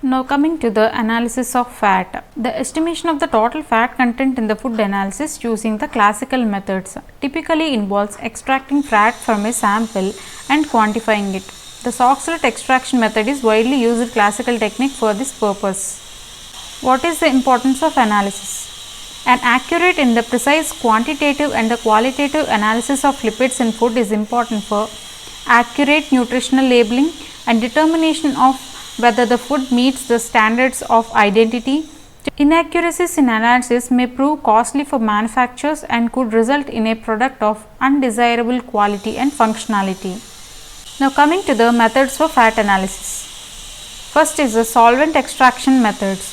Now coming to the analysis of fat. The estimation of the total fat content in the food analysis using the classical methods typically involves extracting fat from a sample and quantifying it. The Soxhlet extraction method is widely used classical technique for this purpose. What is the importance of analysis? An accurate and the precise quantitative and the qualitative analysis of lipids in food is important for accurate nutritional labeling and determination of whether the food meets the standards of identity. Inaccuracies in analysis may prove costly for manufacturers and could result in a product of undesirable quality and functionality. Now coming to the methods for fat analysis. First is the solvent extraction methods.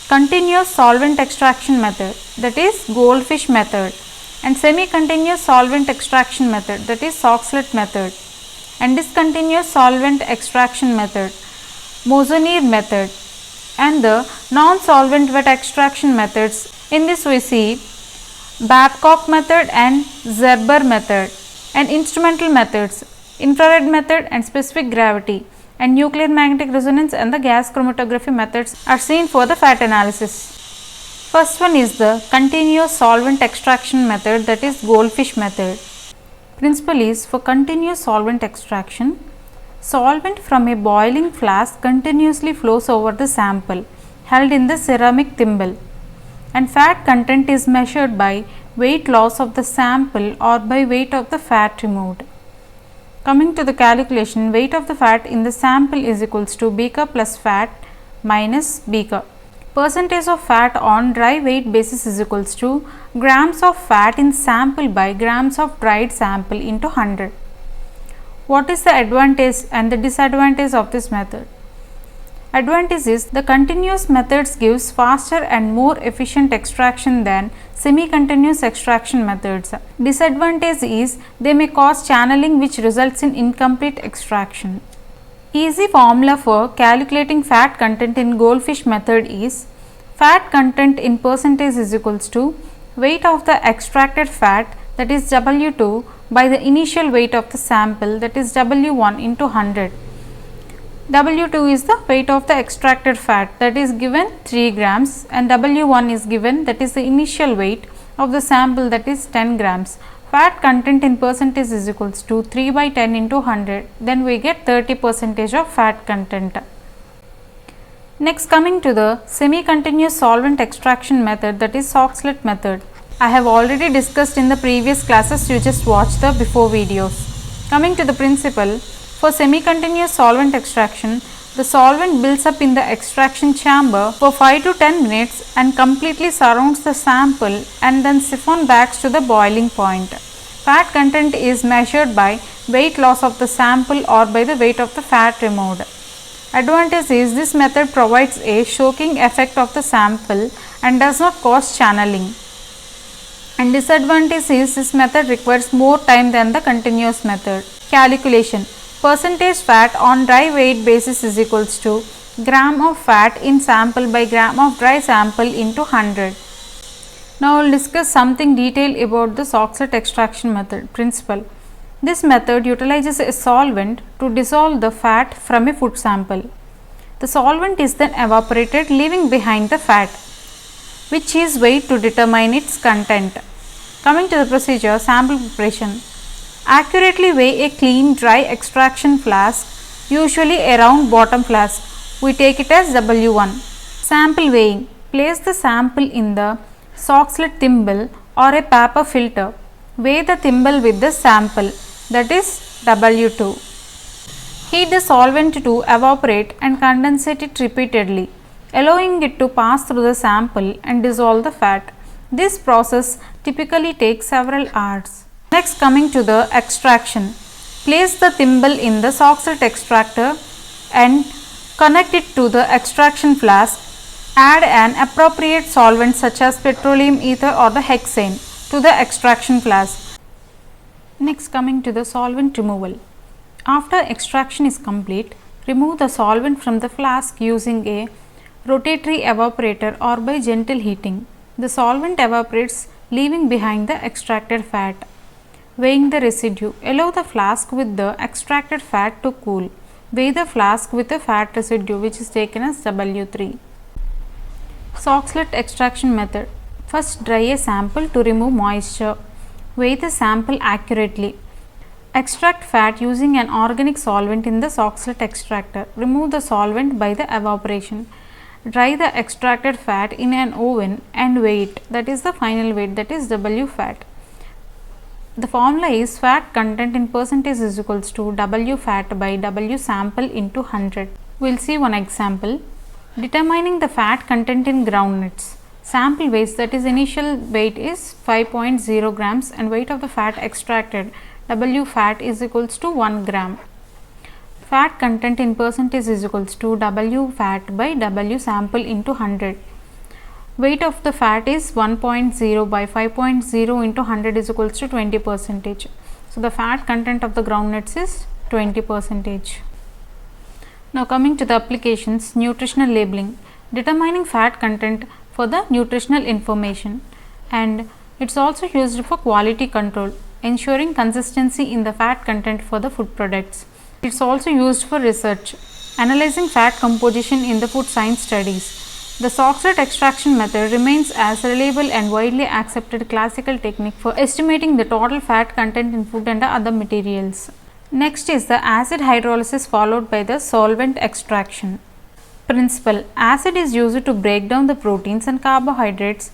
Continuous solvent extraction method, that is goldfish method, and semi-continuous solvent extraction method, that is Soxhlet method, and discontinuous solvent extraction method, Moissanite method, and the non-solvent wet extraction methods. In this we see Babcock method and Zerber method, and instrumental methods, infrared method and specific gravity, and nuclear magnetic resonance and the gas chromatography methods are seen for the fat analysis. First one is the continuous solvent extraction method, that is goldfish method. Principle is, for continuous solvent extraction, solvent from a boiling flask continuously flows over the sample held in the ceramic thimble, and fat content is measured by weight loss of the sample or by weight of the fat removed. Coming to the calculation, weight of the fat in the sample is equals to beaker plus fat minus beaker. Percentage of fat on dry weight basis is equals to grams of fat in sample by grams of dried sample into 100. What is the advantage and the disadvantage of this method? Advantage is, the continuous methods gives faster and more efficient extraction than semi-continuous extraction methods. Disadvantage is, they may cause channeling which results in incomplete extraction. Easy formula for calculating fat content in goldfish method is, fat content in percentage is equals to weight of the extracted fat, that is W2, by the initial weight of the sample, that is W1 into 100. W2 is the weight of the extracted fat, that is given 3 grams, and W1 is given, that is the initial weight of the sample, that is 10 grams. Fat content in percentage is equals to 3 by 10 into 100, then we get 30% of fat content. Next, coming to the semi-continuous solvent extraction method, that is Soxhlet method. I have already discussed in the previous classes, you just watch the before videos. Coming to the principle, for semi-continuous solvent extraction, the solvent builds up in the extraction chamber for 5 to 10 minutes and completely surrounds the sample and then siphon back to the boiling point. Fat content is measured by weight loss of the sample or by the weight of the fat removed. Advantage is, this method provides a soaking effect of the sample and does not cause channeling. And disadvantage is, this method requires more time than the continuous method. Calculation. Percentage fat on dry weight basis is equals to gram of fat in sample by gram of dry sample into 100. Now we will discuss something detailed about the Soxhlet extraction method principle. This method utilizes a solvent to dissolve the fat from a food sample. The solvent is then evaporated, leaving behind the fat, which is weighed to determine its content. Coming to the procedure, sample preparation. Accurately weigh a clean dry extraction flask, usually a round bottom flask. We take it as W1. Sample weighing. Place the sample in the Soxhlet thimble or a paper filter. Weigh the thimble with the sample, that is W2. Heat the solvent to evaporate and condensate it repeatedly, allowing it to pass through the sample and dissolve the fat. This process typically takes several hours. Next, coming to the extraction. Place the thimble in the Soxhlet extractor and connect it to the extraction flask. Add an appropriate solvent such as petroleum ether or the hexane to the extraction flask. Next, coming to the solvent removal. After extraction is complete, remove the solvent from the flask using a rotatory evaporator or by gentle heating. The solvent evaporates, leaving behind the extracted fat. Weighing the residue. Allow the flask with the extracted fat to cool. Weigh the flask with a fat residue which is taken as W3. Soxhlet extraction method. First, dry a sample to remove moisture. Weigh the sample accurately. Extract fat using an organic solvent in the Soxhlet extractor. Remove the solvent by the evaporation. Dry the extracted fat in an oven and weigh it, that is the final weight, that is W fat. The formula is fat content in percentage is equals to W fat by W sample into 100. We will see one example. Determining the fat content in groundnuts. Sample weight, that is initial weight is 5.0 grams and weight of the fat extracted W fat is equals to 1 gram. Fat content in percentage is equals to W fat by W sample into 100. Weight of the fat is 1.0 by 5.0 into 100 is equals to 20%. So, the fat content of the groundnuts is 20%. Now, coming to the applications, nutritional labeling. Determining fat content for the nutritional information, and it is also used for quality control, ensuring consistency in the fat content for the food products. It is also used for research, analyzing fat composition in the food science studies. The Soxhlet extraction method remains as reliable and widely accepted classical technique for estimating the total fat content in food and other materials. Next is the acid hydrolysis followed by the solvent extraction. Principle: acid is used to break down the proteins and carbohydrates,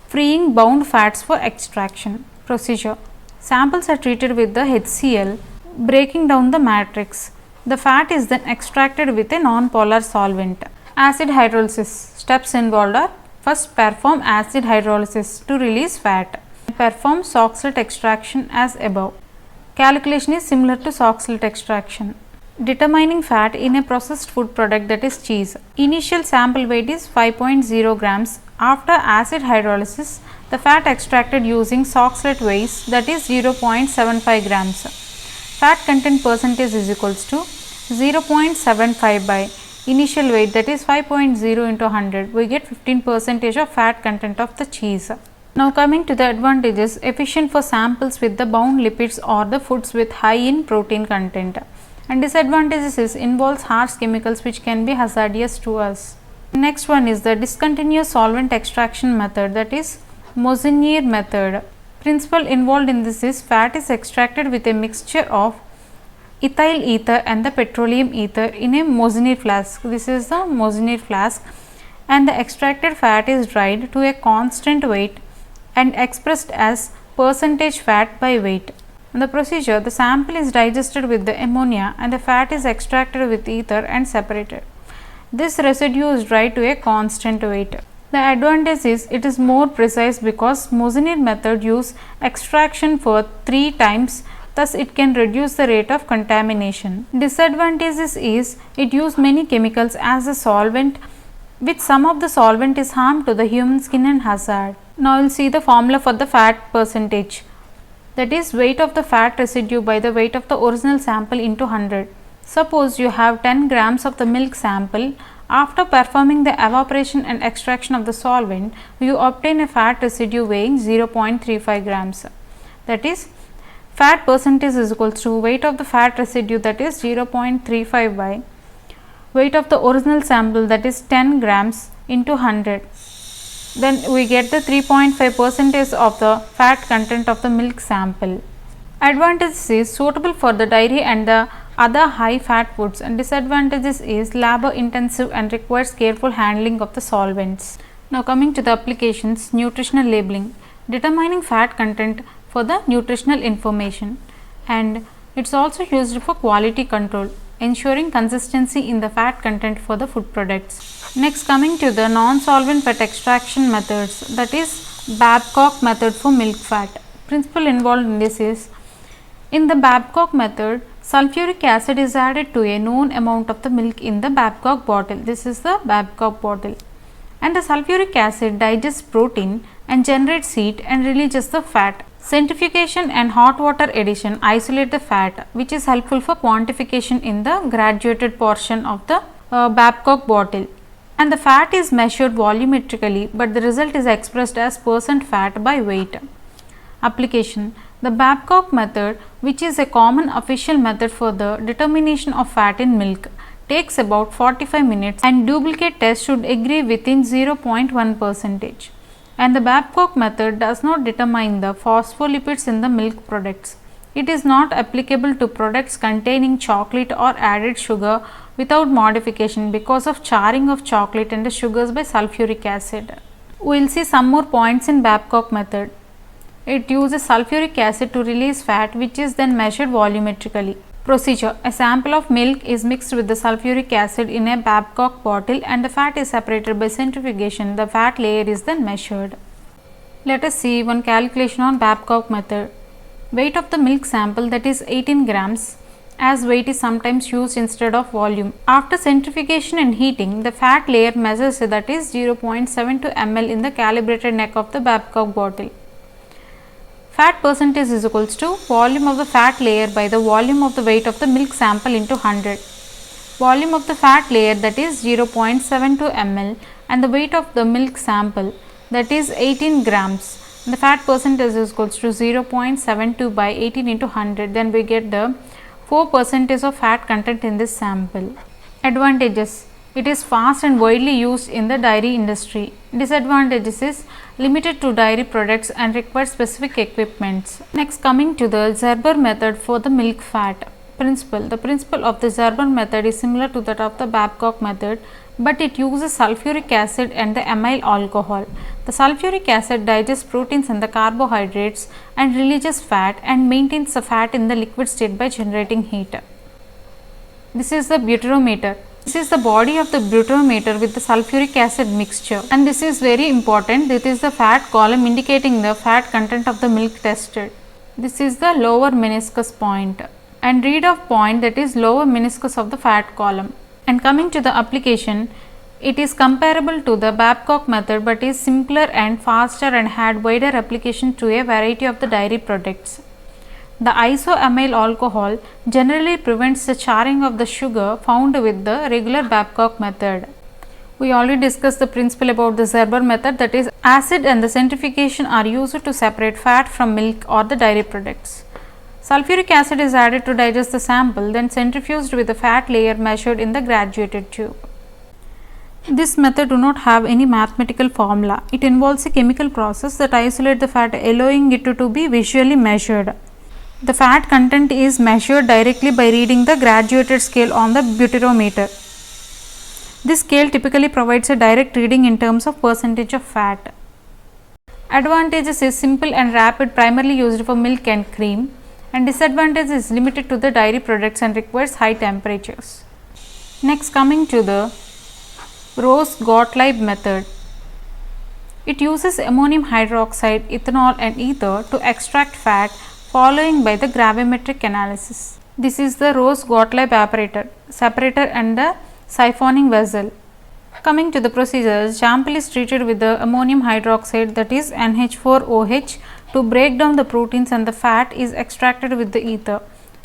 freeing bound fats for extraction. Procedure: samples are treated with the HCl, breaking down the matrix. The fat is then extracted with a non-polar solvent. Acid hydrolysis. Steps involved are: first, perform acid hydrolysis to release fat. Perform Soxhlet extraction as above. Calculation is similar to Soxhlet extraction. Determining fat in a processed food product, that is cheese. Initial sample weight is 5.0 grams. After acid hydrolysis, the fat extracted using Soxhlet weighs, that is 0.75 grams. Fat content percentage is equals to 0.75 by initial weight, that is 5.0 into 100. We get 15% of fat content of the cheese. Now, coming to the advantages: efficient for samples with the bound lipids or the foods with high in protein content. And disadvantages is involves harsh chemicals which can be hazardous to us. Next one is the discontinuous solvent extraction method, that is Mosinir method. Principle involved in this is fat is extracted with a mixture of ethyl ether and the petroleum ether in a Mosinir flask. This is the Mosinir flask, and the extracted fat is dried to a constant weight and expressed as percentage fat by weight. In the procedure, the sample is digested with the ammonia and the fat is extracted with ether and separated. This residue is dried to a constant weight. The advantage is it is more precise because Mosinir method use extraction for 3 times, thus it can reduce the rate of contamination. Disadvantages is it use many chemicals as a solvent, which some of the solvent is harm to the human skin and hazard. Now, we will see the formula for the fat percentage, that is weight of the fat residue by the weight of the original sample into 100. Suppose you have 10 grams of the milk sample. After performing the evaporation and extraction of the solvent, you obtain a fat residue weighing 0.35 grams. That is, fat percentage is equals to weight of the fat residue, that is 0.35 by weight of the original sample, that is 10 grams into 100. Then we get the 3.5% of the fat content of the milk sample. Advantages is suitable for the dairy and the other high fat foods, and disadvantages is labor intensive and requires careful handling of the solvents. Now, coming to the applications, nutritional labeling. Determining fat content for the nutritional information, and it is also used for quality control, ensuring consistency in the fat content for the food products. Next, coming to the non-solvent fat extraction methods, that is Babcock method for milk fat. Principle involved in this is, in the Babcock method, sulfuric acid is added to a known amount of the milk in the Babcock bottle. This is the Babcock bottle, and the sulfuric acid digests protein and generates heat and releases the fat. Centrifugation and hot water addition isolate the fat, which is helpful for quantification in the graduated portion of the Babcock bottle. And the fat is measured volumetrically, but the result is expressed as percent fat by weight. Application: The Babcock method, which is a common official method for the determination of fat in milk, takes about 45 minutes and duplicate test should agree within 0.1%. And the Babcock method does not determine the phospholipids in the milk products. It is not applicable to products containing chocolate or added sugar without modification because of charring of chocolate and the sugars by sulfuric acid. We will see some more points in Babcock method. It uses sulfuric acid to release fat, which is then measured volumetrically. Procedure: a sample of milk is mixed with the sulfuric acid in a Babcock bottle and the fat is separated by centrifugation. The fat layer is then measured. Let us see one calculation on Babcock method. Weight of the milk sample, that is 18 grams, as weight is sometimes used instead of volume. After centrifugation and heating, the fat layer measures, that is 0.72 ml in the calibrated neck of the Babcock bottle. Fat percentage is equals to volume of the fat layer by the volume of the weight of the milk sample into 100. Volume of the fat layer, that is 0.72 ml, and the weight of the milk sample, that is 18 grams. The fat percentage is equals to 0.72 by 18 into 100. Then we get the 4% of fat content in this sample. Advantages: it is fast and widely used in the dairy industry. Disadvantages is limited to dairy products and requires specific equipments. Next, coming to the Zerber method for the milk fat. Principle: the principle of the Zerber method is similar to that of the Babcock method, but it uses sulfuric acid and the amyl alcohol. The sulfuric acid digests proteins and the carbohydrates and releases fat and maintains the fat in the liquid state by generating heat. This is the butyrometer. This is the body of the butyrometer with the sulfuric acid mixture, and this is very important. This is the fat column indicating the fat content of the milk tested. This is the lower meniscus point and read off point, that is lower meniscus of the fat column. And coming to the application, it is comparable to the Babcock method but is simpler and faster and had wider application to a variety of the dairy products. The isoamyl alcohol generally prevents the charring of the sugar found with the regular Babcock method. We already discussed the principle about the Zerber method, that is acid and the centrifugation are used to separate fat from milk or the dairy products. Sulfuric acid is added to digest the sample, then centrifuged with the fat layer measured in the graduated tube. This method do not have any mathematical formula. It involves a chemical process that isolates the fat, allowing it to be visually measured. The fat content is measured directly by reading the graduated scale on the butyrometer. This scale typically provides a direct reading in terms of percentage of fat. Advantages is simple and rapid, primarily used for milk and cream, and disadvantage is limited to the dairy products and requires high temperatures. Next, coming to the Rose-Gottlieb method. It uses ammonium hydroxide, ethanol and ether to extract fat, following by the gravimetric analysis. This is the Rose-Gottlieb separator and the siphoning vessel. Coming to the procedure, sample is treated with the ammonium hydroxide, that is NH4OH, to break down the proteins, and the fat is extracted with the ether.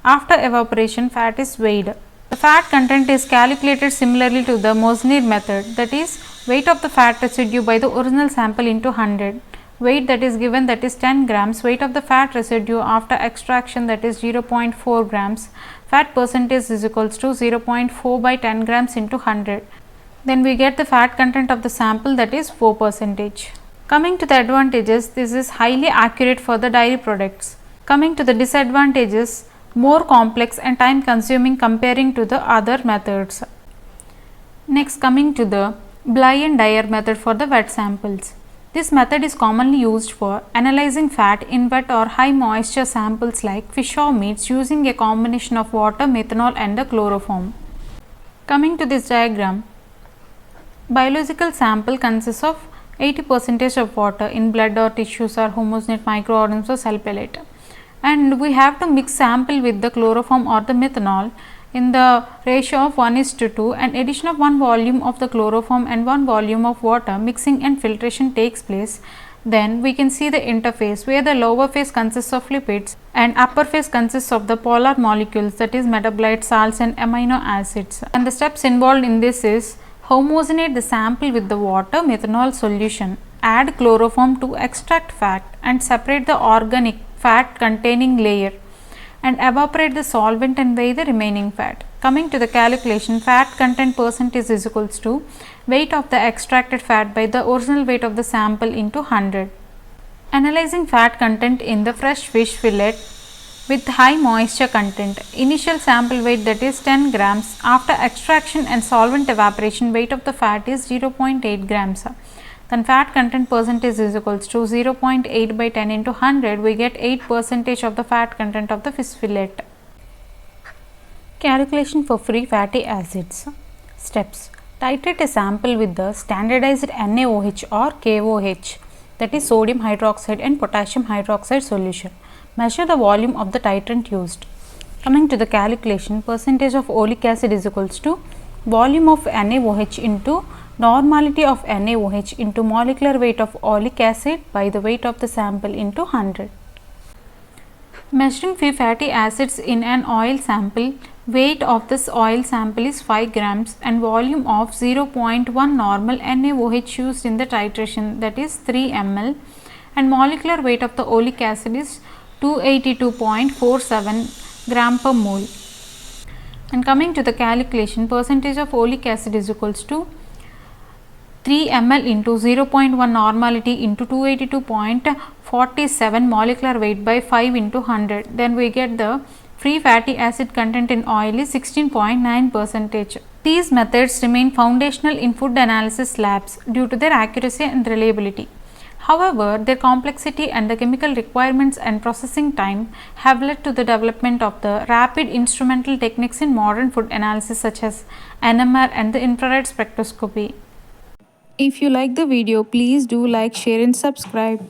After evaporation, fat is weighed. The fat content is calculated similarly to the Mosnier method, that is weight of the fat residue by the original sample into 100. Weight that is given, that is 10 grams. Weight of the fat residue after extraction, that is 0.4 grams. Fat percentage is equals to 0.4 by 10 grams into 100. Then we get the fat content of the sample, that is 4%. Coming to the advantages, this is highly accurate for the dairy products. Coming to the disadvantages, more complex and time consuming comparing to the other methods. Next, coming to the Bly-and-Dyer method for the wet samples. This method is commonly used for analyzing fat in wet or high moisture samples like fish or meats using a combination of water, methanol and the chloroform. Coming to this diagram, biological sample consists of 80% of water in blood or tissues or homogeneous microorganisms or cell pellet, and we have to mix sample with the chloroform or the methanol in the ratio of 1:2, and addition of 1 volume of the chloroform and 1 volume of water, mixing and filtration takes place. Then we can see the interface where the lower phase consists of lipids and upper phase consists of the polar molecules, that is metabolites, salts and amino acids. And the steps involved in this is homogenate the sample with the water methanol solution, add chloroform to extract fat and separate the organic fat containing layer and evaporate the solvent and weigh the remaining fat. Coming to the calculation, fat content percentage is equals to weight of the extracted fat by the original weight of the sample into 100. Analyzing fat content in the fresh fish fillet with high moisture content. Initial sample weight, that is 10 grams. After extraction and solvent evaporation, weight of the fat is 0.8 grams. Then fat content percentage is equals to 0.8 by 10 into 100. We get 8% of the fat content of the fish fillet. Calculation for free fatty acids. Steps: titrate a sample with the standardized NaOH or KOH, that is sodium hydroxide and potassium hydroxide solution. Measure the volume of the titrant used. Coming to the calculation, percentage of oleic acid is equals to volume of NaOH into normality of NaOH into molecular weight of oleic acid by the weight of the sample into 100. Measuring free fatty acids in an oil sample, weight of this oil sample is 5 grams and volume of 0.1 normal NaOH used in the titration, that is 3 ml, and molecular weight of the oleic acid is 282.47 gram per mole. And coming to the calculation, percentage of oleic acid is equals to 3 ml into 0.1 normality into 282.47 molecular weight by 5 into 100. Then we get the free fatty acid content in oil is 16.9%. These methods remain foundational in food analysis labs due to their accuracy and reliability. However, their complexity and the chemical requirements and processing time have led to the development of the rapid instrumental techniques in modern food analysis such as NMR and the infrared spectroscopy. If you like the video, please do like, share and subscribe.